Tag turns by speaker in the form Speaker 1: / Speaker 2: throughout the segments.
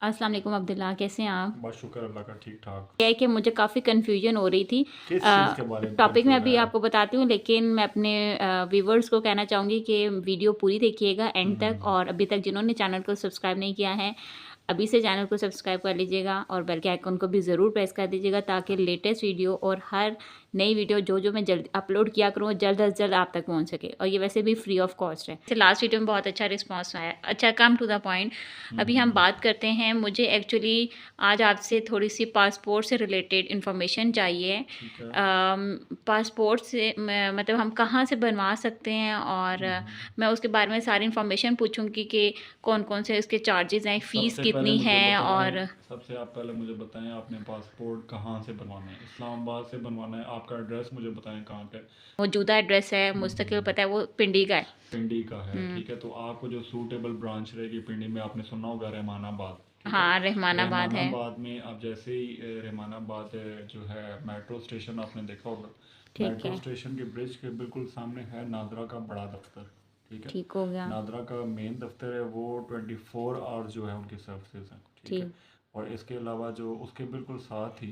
Speaker 1: अस्सलाम वालेकुम अब्दुल्ला, कैसे हैं आप?
Speaker 2: बस शुक्र अल्लाह का, ठीक ठाक।
Speaker 1: क्या है कि मुझे काफ़ी कन्फ्यूजन हो रही थी।
Speaker 2: किस चीज़ के बारे में
Speaker 1: टॉपिक मैं
Speaker 2: कंफ्यूज
Speaker 1: अभी
Speaker 2: है?
Speaker 1: आपको बताती हूँ, लेकिन मैं अपने व्यूवर्स को कहना चाहूँगी कि वीडियो पूरी देखिएगा एंड तक,
Speaker 2: हम्म,
Speaker 1: और अभी तक जिन्होंने चैनल को सब्सक्राइब नहीं किया है, अभी से चैनल को सब्सक्राइब कर लीजिएगा और बेल के आइकन को भी ज़रूर प्रेस कर दीजिएगा, ताकि लेटेस्ट वीडियो और हर नई वीडियो जो मैं जल्द अपलोड किया करूँ जल्द अज जल्द आप तक पहुँच सके। और ये वैसे भी फ्री ऑफ कॉस्ट है। लास्ट वीडियो में बहुत अच्छा रिस्पॉन्स आया। अच्छा, कम टू द पॉइंट, अभी हम
Speaker 2: हम्म,
Speaker 1: बात करते हैं। मुझे एक्चुअली आज आपसे थोड़ी सी पासपोर्ट से रिलेटेड इन्फॉर्मेशन चाहिए।
Speaker 2: ठीक है।
Speaker 1: पासपोर्ट से मतलब हम कहाँ से बनवा सकते हैं, और
Speaker 2: हम्म,
Speaker 1: मैं उसके बारे में सारी इन्फॉर्मेशन पूछूंगी कि कौन कौन से इसके चार्जेस हैं, फ़ीस
Speaker 2: सबसे पहले
Speaker 1: कितनी
Speaker 2: मुझे
Speaker 1: है।
Speaker 2: बताएं,
Speaker 1: और
Speaker 2: सबसे आप पहले मुझे बताएं आपने पासपोर्ट कहाँ से बनवाना है? इस्लामाबाद से बनवाना है? आपका एड्रेस मुझे बताएं कहाँ का है?
Speaker 1: मौजूदा एड्रेस है मुस्तकिल
Speaker 2: हम्म,
Speaker 1: पता है, वो पिंडी का है।
Speaker 2: पिंडी का है,
Speaker 1: हम्म।
Speaker 2: ठीक है। तो आपको जो सूटेबल ब्रांच रहेगी पिंडी में, आपने सुना होगा रहमानाबाद, ठीक है।
Speaker 1: हाँ, रहमानाबाद है।
Speaker 2: रहमानाबाद में आप जैसे ही रहमानाबाद जो है मेट्रो स्टेशन आपने देखा होगा,
Speaker 1: ठीक
Speaker 2: मेट्रो
Speaker 1: है।
Speaker 2: स्टेशन के ब्रिज के बिल्कुल सामने है नादरा का बड़ा दफ्तर, ठीक है।
Speaker 1: ठीक हो गया।
Speaker 2: नादरा का मेन दफ्तर है, वो 24 आवर्स जो है उनकी सर्विसेज हैं, ठीक है।
Speaker 1: ठीक।
Speaker 2: और इसके अलावा जो उसके बिल्कुल साथ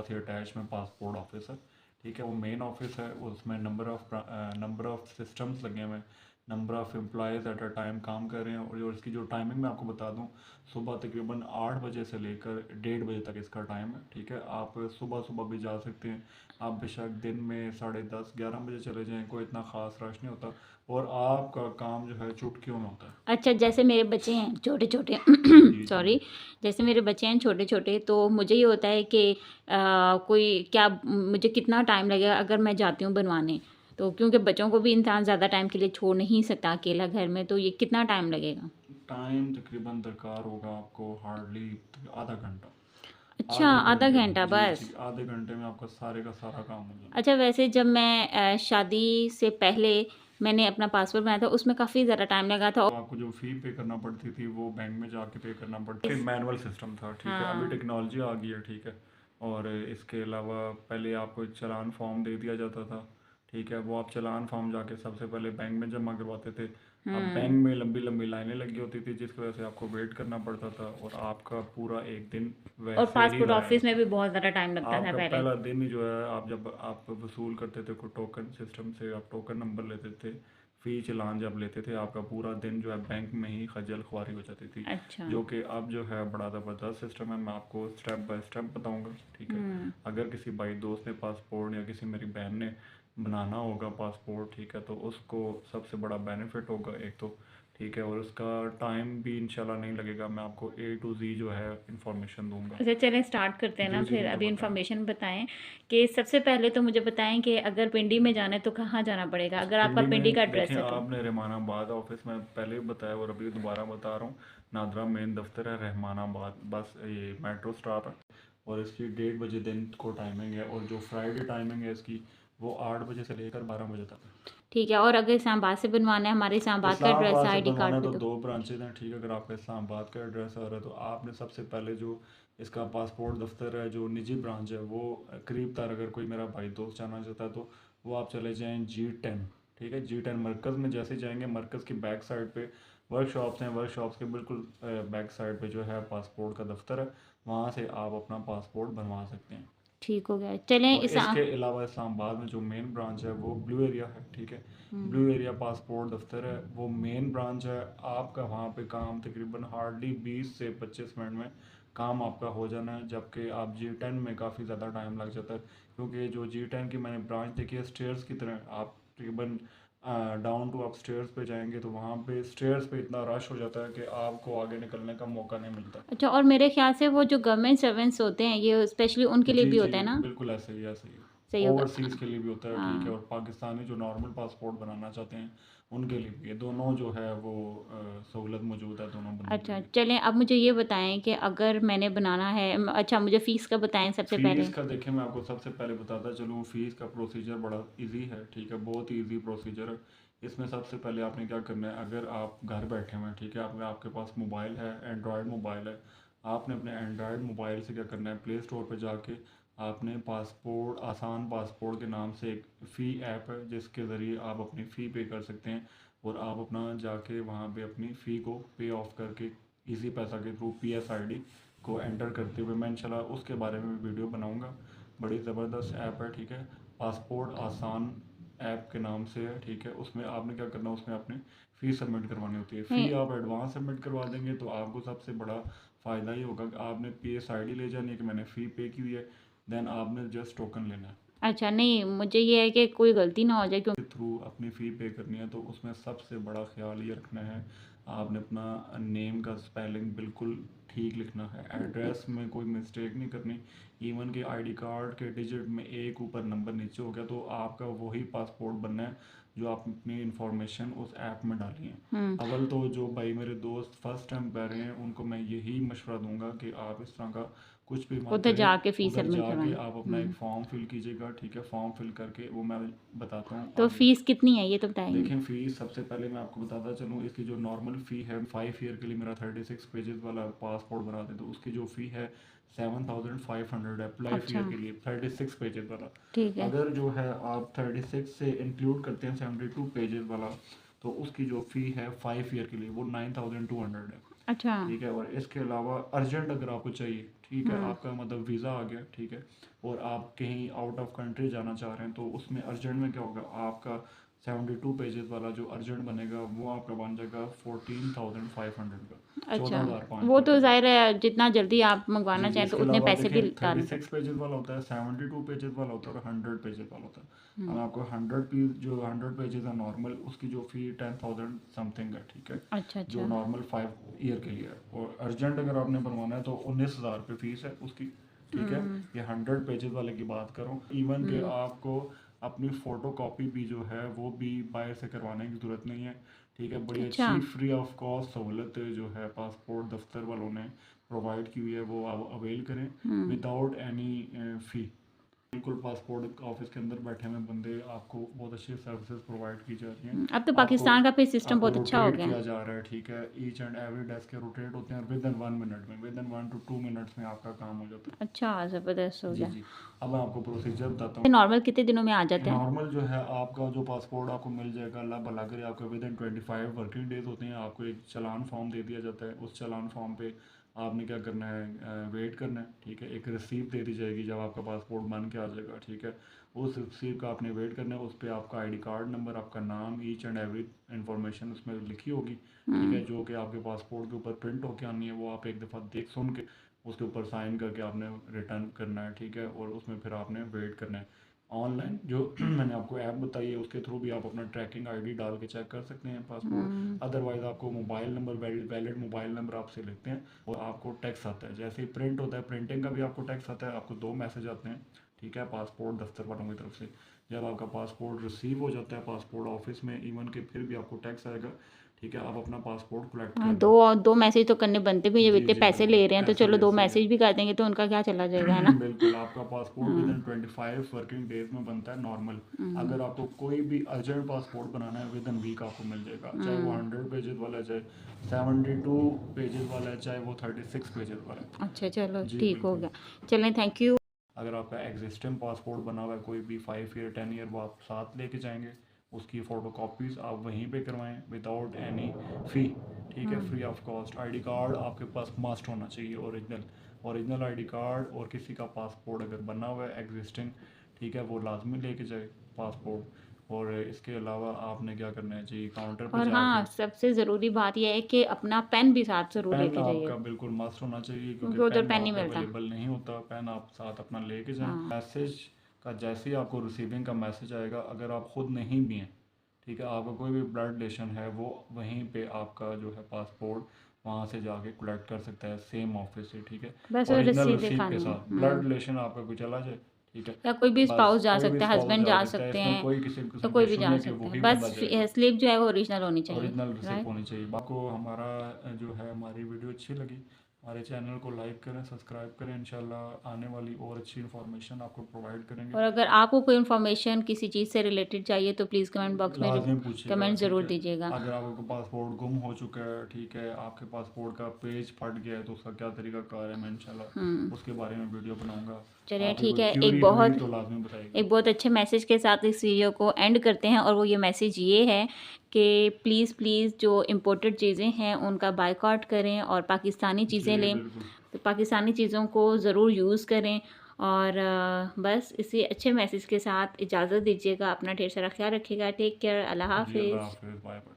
Speaker 2: ही अटैच में पासपोर्ट ऑफिस है, ठीक है। वो मेन ऑफिस है, उसमें नंबर ऑफ सिस्टम्स लगे हुए हैं, number of employees at a time काम कर रहे हैं। और जो इसकी जो टाइमिंग मैं आपको बता दूं, सुबह तकरीबन 8 बजे से लेकर 1:30 बजे तक इसका टाइम है, ठीक है। आप सुबह सुबह भी जा सकते हैं, आप बेशक दिन में 10:30 11 बजे चले जाएं, कोई इतना ख़ास रश नहीं होता। और आपका काम जो है चुटकियों में होता है।
Speaker 1: अच्छा, जैसे मेरे बच्चे हैं छोटे छोटे
Speaker 2: जी जी।
Speaker 1: सॉरी, जैसे मेरे बच्चे हैं छोटे छोटे, तो मुझे ये होता है कि कोई क्या, मुझे कितना टाइम लगेगा अगर मैं जाती हूँ बनवाने? तो क्योंकि बच्चों को भी इंसान ज़्यादा टाइम के लिए छोड़ नहीं सकता अकेला घर में, तो ये कितना टाइम लगेगा?
Speaker 2: टाइम तकरीबन दरकार होगा आपको हार्डली आधा घंटा।
Speaker 1: अच्छा,
Speaker 2: आधे
Speaker 1: आधा
Speaker 2: घंटे
Speaker 1: घंटा
Speaker 2: जी
Speaker 1: बस?
Speaker 2: जी, आधे घंटे में आपका सारे का सारा काम हो जाना।
Speaker 1: अच्छा, वैसे जब मैं शादी से पहले मैंने अपना पासपोर्ट बनाया था, उसमें काफ़ी ज़्यादा टाइम लगा था।
Speaker 2: तो आपको जो फ़ी पे करना पड़ती थी वो बैंक में जाके पे करना पड़ती थी, मैनुअल सिस्टम था, ठीक है। अभी
Speaker 1: हाँ।
Speaker 2: टेक्नोलॉजी आ गई है, ठीक है। और इसके अलावा पहले आपको एक चालान फॉर्म दे दिया जाता था, ठीक है। वो आप चालान फॉर्म जाके सबसे पहले बैंक में जमा करवाते थे। अब बैंक
Speaker 1: हम्म।
Speaker 2: में लंबी लंबी लाइनें लगी होती थी, जिसकी वजह से आपको वेट करना पड़ता था, और आपका पूरा एक दिन
Speaker 1: और
Speaker 2: वैसे ही
Speaker 1: पासपोर्ट
Speaker 2: ज़ाया
Speaker 1: ऑफिस में
Speaker 2: होता।
Speaker 1: भी बहुत ज़्यादा टाइम लगता था
Speaker 2: आपका
Speaker 1: पहले।
Speaker 2: पहला दिन ही जो है, आप जब आप वसूल करते थे कोई टोकन सिस्टम से, आप टोकन नंबर लेते थे, फ़ी चालान जब लेते थे, आपका पूरा दिन जो है बैंक में ही खज्जल खुआरी हो जाती थी।
Speaker 1: अच्छा।
Speaker 2: जो कि अब जो है बड़ा ज़बरदस्त सिस्टम है, मैं आपको स्टेप बाय स्टेप बताऊंगा, ठीक है।
Speaker 1: हम्म।
Speaker 2: अगर किसी भाई दोस्त ने पासपोर्ट या किसी मेरी बहन ने बनाना होगा पासपोर्ट, ठीक है, तो उसको सबसे बड़ा बेनिफिट होगा एक तो, ठीक है। और उसका टाइम भी इंशाल्लाह नहीं लगेगा, मैं आपको ए टू जी जो है इंफॉर्मेशन दूंगा।
Speaker 1: अच्छा, चलें स्टार्ट करते हैं
Speaker 2: जी
Speaker 1: ना
Speaker 2: जी,
Speaker 1: फिर।
Speaker 2: मुझे
Speaker 1: अभी
Speaker 2: बताएं।
Speaker 1: इन्फॉर्मेशन बताएं कि सबसे पहले तो मुझे बताएं कि अगर पिंडी में जाना है तो कहाँ जाना पड़ेगा, अगर आपका
Speaker 2: पिंडी
Speaker 1: पिंडी का
Speaker 2: में
Speaker 1: एड्रेस
Speaker 2: देखें,
Speaker 1: है तो?
Speaker 2: आपने रहमानाबाद ऑफिस में पहले भी बताया और अभी दोबारा बता रहा हूँ, नादरा मेन दफ्तर है रहमानाबाद, बस ये मेट्रो स्टॉप है। और इसकी 1:30 बजे दिन को टाइमिंग है, और जो फ्राइडे टाइमिंग है इसकी, वो 8 बजे से लेकर 12 बजे तक है।
Speaker 1: ठीक है। और अगर इस्लामाबाद से बनवाना है, हमारे इस्लामाबाद का एड्रेस
Speaker 2: इस्लामाबाद
Speaker 1: है
Speaker 2: से
Speaker 1: आईडी
Speaker 2: बनवाना
Speaker 1: कार्ड
Speaker 2: है
Speaker 1: पे
Speaker 2: तो
Speaker 1: तो?
Speaker 2: 2 ब्रांचेज हैं, ठीक है। अगर आपका इस्लामाबाद का एड्रेस आ रहा है तो आपने सबसे पहले जो इसका पासपोर्ट दफ्तर है, जो निजी ब्रांच है, वो करीब तर, अगर कोई मेरा भाई दोस्त जाना चाहता है तो वो आप चले जाएँ G10, ठीक है। G10 मरकज़ में जैसे जाएंगे, मरकज़ की बैक साइड पे वर्कशॉप्स हैं, वर्कशॉप्स के बिल्कुल बैक साइड पे जो है पासपोर्ट का दफ्तर है, वहाँ से आप अपना पासपोर्ट बनवा सकते हैं।
Speaker 1: ठीक हो गया, चलें
Speaker 2: और इसके अलावा इस्लामाबाद में जो मेन ब्रांच है वो ब्लू एरिया है, ठीक है।
Speaker 1: हम्म।
Speaker 2: ब्लू एरिया पासपोर्ट दफ्तर है, वो मेन ब्रांच है। आपका वहाँ पे काम तकरीबन हार्डली 20 से 25 मिनट में काम आपका हो जाना है, जबकि आप G10 में काफ़ी ज़्यादा टाइम लग जाता है, क्योंकि जो G10 की मैंने ब्रांच देखी है, स्टेयर्स की तरह आप तकरीबन डाउन टू आप स्टेयर्स पे जाएंगे तो वहाँ पे स्टेयर्स पे इतना रश हो जाता है कि आपको आगे निकलने का मौका नहीं मिलता।
Speaker 1: अच्छा, और मेरे ख्याल से वो जो गवर्नमेंट सर्वेंट्स होते हैं, ये स्पेशली उनके लिए
Speaker 2: जी
Speaker 1: भी
Speaker 2: जी,
Speaker 1: होता है ना?
Speaker 2: बिल्कुल ऐसे ही, ऐसे ही।
Speaker 1: सही होगा।
Speaker 2: ओवरसीज़ के लिए भी होता है, ठीक है।
Speaker 1: हाँ।
Speaker 2: और पाकिस्तानी जो नॉर्मल पासपोर्ट बनाना चाहते हैं उनके लिए भी, ये दोनों जो है वो सहूलत मौजूद है दोनों बंदों के
Speaker 1: अच्छा,
Speaker 2: लिए।
Speaker 1: चलें अब मुझे ये बताएं कि अगर मैंने बनाना है, अच्छा मुझे फ़ीस का बताएं सबसे
Speaker 2: फ़ीस
Speaker 1: पहले।
Speaker 2: का देखें, मैं आपको सबसे पहले बताता चलूँ, फ़ीस का प्रोसीजर बड़ा इजी है, ठीक है, बहुत ही ईजी प्रोसीजर है। इसमें सबसे पहले आपने क्या करना है, अगर आप घर बैठे हुए हैं, ठीक है, अगर आपके पास मोबाइल है, एंड्रॉयड मोबाइल है, आपने अपने एंड्रॉयड मोबाइल से क्या करना है, प्ले स्टोर पर जाके आपने पासपोर्ट, आसान पासपोर्ट के नाम से एक फ़ी ऐप है, जिसके ज़रिए आप अपनी फ़ी पे कर सकते हैं, और आप अपना जाके वहाँ पे अपनी फ़ी को पे ऑफ करके इजी पैसा के थ्रू PSID को एंटर करते हुए मैं इंशाल्लाह उसके बारे में भी वीडियो बनाऊंगा। बड़ी ज़बरदस्त ऐप है, ठीक है। पासपोर्ट आसान ऐप के नाम से है, ठीक है। उसमें आपने क्या करना है, उसमें अपनी फ़ी सबमिट करवानी होती है। फ़ी
Speaker 1: नहीं,
Speaker 2: आप एडवांस सबमिट करवा देंगे तो आपको सबसे बड़ा फ़ायदा ये होगा कि आपने PSID ले जानी है कि मैंने फ़ी पे की हुई है, देन आपने जस्ट टोकन लेना है।
Speaker 1: अच्छा नहीं, मुझे ये है कि कोई गलती ना हो जाए क्योंकि
Speaker 2: के थ्रू अपनी फ़ी पे करनी है, तो उसमें सबसे बड़ा ख्याल ये रखना है, आपने अपना नेम का स्पेलिंग बिल्कुल ठीक लिखना है, एड्रेस में कोई मिस्टेक नहीं करनी। इवन के आईडी कार्ड के डिजिट में एक ऊपर नंबर नीचे हो गया तो आपका वही पासपोर्ट बनना है जो आप अपनी इंफॉर्मेशन उस ऐप में डाली है। अव्वल तो जो भाई मेरे दोस्त फर्स्ट टाइम कर रहे हैं उनको मैं यही मशवरा दूंगा कि आप इस तरह का कुछ भी मत
Speaker 1: उधर
Speaker 2: करें।
Speaker 1: जाके फ़ीस
Speaker 2: उधर
Speaker 1: सबमिट
Speaker 2: जाके
Speaker 1: करवानी।
Speaker 2: आप अपना एक फॉर्म फिल कीजिएगा, ठीक है। फॉर्म फिल करके वो मैं बताता हूँ
Speaker 1: तो
Speaker 2: आगे।
Speaker 1: फ़ीस कितनी है ये तो बताएंगे?
Speaker 2: देखें फ़ीस सबसे पहले मैं आपको बताता चलूँ, इसकी जो नॉर्मल फ़ी है 5 ईयर के लिए मेरा 36 पेजेस वाला पासपोर्ट बना दें तो उसकी जो फ़ी है 7,500 है लाइफ
Speaker 1: अच्छा,
Speaker 2: ईयर के लिए 36 पेजेस वाला।
Speaker 1: ठीक है।
Speaker 2: अगर जो है आप 36 से इंक्लूड करते हैं 72 पेजेस वाला तो उसकी जो फ़ी है 5 ईयर के लिए वो 9,200 है,
Speaker 1: अच्छा।
Speaker 2: ठीक है। और इसके अलावा अर्जेंट अगर आपको चाहिए, ठीक है, आपका मतलब वीज़ा आ गया, ठीक है, और आप कहीं आउट ऑफ कंट्री जाना चाह रहे हैं तो उसमें अर्जेंट में क्या होगा, आपका 72 पेजेस वाला जो अर्जेंट बनेगा वो आपका बन जाएगा 14,500 का,
Speaker 1: अच्छा,
Speaker 2: 14,500
Speaker 1: वो तो
Speaker 2: रुपये का।
Speaker 1: ज़ाहिर है जितना जल्दी आप
Speaker 2: जी
Speaker 1: मंगवाना
Speaker 2: जी।
Speaker 1: चाहें तो
Speaker 2: इसके
Speaker 1: उतने
Speaker 2: अलावा
Speaker 1: पैसे भी
Speaker 2: देखें
Speaker 1: डाल।
Speaker 2: 36 पेजेस वाला होता है, 72 पेजेस वाला होता है और 100 पेजेस वाला होता है। अब आपको 100 पीस जो 100 पेजेस है नॉर्मल, उसकी जो फ़ी 10,000 समथिंग है, ठीक है,
Speaker 1: अच्छा,
Speaker 2: जो
Speaker 1: अच्छा।
Speaker 2: नॉर्मल 5 ईयर के लिए है। और अर्जेंट अगर आपने बनवाना है तो 19,000 रुपये फ़ीस है उसकी, ठीक है। ये 100 पेजेस वाले की बात करूँ। इवन के आपको अपनी फ़ोटो कॉपी भी जो है वो भी बाहर से करवाने की ज़रूरत नहीं है, ठीक है। बड़ी
Speaker 1: अच्छा।
Speaker 2: अच्छी फ्री ऑफ कॉस्ट सहूलत जो है पासपोर्ट दफ्तर वालों ने प्रोवाइड की हुई है, वो आप अवेल करें विदाउट एनी फ़ी। बिल्कुल पासपोर्ट ऑफिस के अंदर बैठे हुए बंदे, आपको बहुत अच्छी सर्विसेज प्रोवाइड की जा रही हैं।
Speaker 1: अब तो
Speaker 2: आपको
Speaker 1: पाकिस्तान का फिर सिस्टम
Speaker 2: आपको
Speaker 1: बहुत अच्छा हो
Speaker 2: रोटेट
Speaker 1: गया है।
Speaker 2: किया जा रहा है, ठीक है। ईच एंड एवरी डेस्क के रोटेट होते हैं विद इन 1 मिनट में, विद इन 1 to 2 मिनट्स में आपका काम हो जाता
Speaker 1: अच्छा, ज़बरदस्त हो
Speaker 2: है। जी
Speaker 1: गया।
Speaker 2: जी। अब मैं आपको प्रोसीजर बताता
Speaker 1: नॉर्मल कितने दिनों में आ
Speaker 2: हूँ।
Speaker 1: जाते हैं?
Speaker 2: नॉर्मल जो है आपका जो पासपोर्ट आपको मिल जाएगा, अल्लाह भला करे, आपका विद इन 25 वर्किंग डेज होते हैं। आपको एक चालान फॉर्म दे दिया जाता है, उस चालान फॉर्म पे आपने क्या करना है, वेट करना है, ठीक है। एक रिसीप्ट दे दी जाएगी जब आपका पासपोर्ट बन के आ जाएगा, ठीक है। उस रिसीप्ट का आपने वेट करना है, उस पर आपका आईडी कार्ड नंबर, आपका नाम, ईच एंड एवरी इंफॉर्मेशन उसमें लिखी होगी, ठीक है, जो कि आपके पासपोर्ट के ऊपर प्रिंट होके आनी है। वो आप एक दफ़ा देख सुन के उसके ऊपर साइन करके आपने रिटर्न करना है, ठीक है। और उसमें फिर आपने वेट करना है। ऑनलाइन जो मैंने आपको ऐप बताई है उसके थ्रू भी आप अपना ट्रैकिंग आईडी डाल के चेक कर सकते हैं पासपोर्ट। अदरवाइज आपको mobile number, valid mobile number आपसे लेते हैं और आपको टैक्स आता है। जैसे ही प्रिंट होता है, प्रिंटिंग का भी आपको टैक्स आता है। आपको 2 मैसेज आते हैं, ठीक है, पासपोर्ट दफ्तर वालों की तरफ से। जब आपका पासपोर्ट रिसीव हो जाता है पासपोर्ट ऑफिस में, इवन के फिर भी आपको टैक्स आएगा, ठीक है। आप अपना पासपोर्ट कलेक्ट
Speaker 1: हाँ,
Speaker 2: कर लें।
Speaker 1: दो दो मैसेज तो करने बनते भी, जब
Speaker 2: जी
Speaker 1: इतने
Speaker 2: जी
Speaker 1: पैसे
Speaker 2: बिल्कुल,
Speaker 1: ले रहे हैं तो
Speaker 2: ऐसे
Speaker 1: चलो
Speaker 2: ही
Speaker 1: दो
Speaker 2: ऐसे ही है।
Speaker 1: मैसेज भी कर देंगे तो उनका क्या चला जाएगा, है ना?
Speaker 2: बिल्कुल, आपका passport with in 25 working days में बनता है नॉर्मल। अगर आपको कोई भी अर्जेंट पासपोर्ट बनाना है विद इन वीक आपको मिल जाएगा, चाहे वो 100 पेजेस वाला है, चाहे 72 पेजेस वाला है, चाहे वो 36 पेजेस वाला है।
Speaker 1: अच्छा, चलो
Speaker 2: जी
Speaker 1: ठीक हो
Speaker 2: बिल्कुल।
Speaker 1: गया। चलें, थैंक यू।
Speaker 2: अगर आपका एग्जिस्टिंग पासपोर्ट बना हुआ है कोई भी 5 ईयर 10 ईयर, वो आप साथ लेके जाएंगे। उसकी फ़ोटो कॉपीज़ आप वहीं पे करवाएं विदाउट एनी फ़ी, ठीक है, free of cost. ID card आपके पास मस्ट होना चाहिए, ओरिजिनल आईडी कार्ड। और किसी का पासपोर्ट अगर बना हुआ है एग्जिस्टिंग, ठीक है, वो लाजमी लेके जाए पासपोर्ट। और इसके अलावा आपने क्या करना है जी, काउंटर पे
Speaker 1: और
Speaker 2: जाके
Speaker 1: हाँ, सबसे ज़रूरी बात यह है कि अपना पेन भी साथ ज़रूर
Speaker 2: पेन
Speaker 1: लेके
Speaker 2: आपका
Speaker 1: जाइएगा
Speaker 2: बिल्कुल मस्ट होना चाहिए, क्योंकि
Speaker 1: क्योंकि उधर
Speaker 2: पेन
Speaker 1: पेन
Speaker 2: वहाँ
Speaker 1: नहीं
Speaker 2: पे
Speaker 1: मिलता।
Speaker 2: अवेलेबल नहीं होता। पेन आप साथ अपना लेके जाएं।
Speaker 1: हाँ।
Speaker 2: मैसेज का जैसे ही आपको रिसीविंग का मैसेज आएगा, अगर आप खुद नहीं भी हैं, ठीक है, आपका कोई भी ब्लड रिलेशन है, वो वहीं पे आपका जो है पासपोर्ट वहाँ से जाके कलेक्ट कर सकता है सेम ऑफिस से, ठीक है।
Speaker 1: बस
Speaker 2: ओरिजिनल
Speaker 1: रसीद
Speaker 2: रिसीप्ट के
Speaker 1: दिखानी है।
Speaker 2: साथ ब्लड रिलेशन आपका कोई चला जाए, ठीक है,
Speaker 1: या कोई भी
Speaker 2: बस
Speaker 1: स्पाउस जा
Speaker 2: कोई भी
Speaker 1: सकता है,
Speaker 2: स्पाउस
Speaker 1: हस्बैंड
Speaker 2: जा
Speaker 1: जा
Speaker 2: सकता है,
Speaker 1: सकते
Speaker 2: इसमें
Speaker 1: हैं,
Speaker 2: कोई किसी
Speaker 1: तो
Speaker 2: किस्म का
Speaker 1: कोई भी
Speaker 2: इशू
Speaker 1: जा
Speaker 2: नहीं है कि
Speaker 1: सकते हैं।
Speaker 2: वही
Speaker 1: बस
Speaker 2: बंदा जाएगा।
Speaker 1: स्लिप जो है वो ओरिजिनल होनी चाहिए,
Speaker 2: ओरिजिनल रिसिप्ट
Speaker 1: राइट?
Speaker 2: होनी चाहिए। आपको हमारा जो है हमारी वीडियो अच्छी लगी, हमारे चैनल को लाइक करें, सब्सक्राइब करें। इंशाल्लाह आने वाली और अच्छी इन्फॉर्मेशन आपको प्रोवाइड करेंगे।
Speaker 1: और अगर आपको कोई इन्फॉर्मेशन किसी चीज़ से रिलेटेड चाहिए तो प्लीज़ कमेंट बॉक्स में
Speaker 2: लाजमी पूछिएगा,
Speaker 1: कमेंट
Speaker 2: ठीक
Speaker 1: ज़रूर
Speaker 2: है।
Speaker 1: दीजिएगा।
Speaker 2: अगर आपका पासपोर्ट गुम हो चुका है, ठीक है, आपके पासपोर्ट का पेज फट गया है, तो उसका क्या तरीका कार है, मैं इंशाल्लाह उसके बारे में वीडियो बनाऊंगा।
Speaker 1: चलिए
Speaker 2: आपकी
Speaker 1: ठीक
Speaker 2: कोई
Speaker 1: है,
Speaker 2: क्यूरी हुई तो लाजमी बताइएगा।
Speaker 1: एक बहुत अच्छे मैसेज के साथ इस वीडियो को एंड करते हैं, और वो ये मैसेज ये है कि प्लीज़ प्लीज़ जो इम्पोर्टेड चीज़ें हैं उनका बायकॉट करें और पाकिस्तानी चीज़ें
Speaker 2: जी
Speaker 1: लें।
Speaker 2: बिल्कुल।
Speaker 1: तो पाकिस्तानी चीज़ों को ज़रूर यूज़ करें। और बस इसी अच्छे मैसेज के साथ इजाज़त दीजिएगा। अपना ढेर सारा ख्याल रखिएगा। Take care. अल्लाह
Speaker 2: जी अल्लाह
Speaker 1: हाफ़िज़।
Speaker 2: हाफिज़, बाय बाय।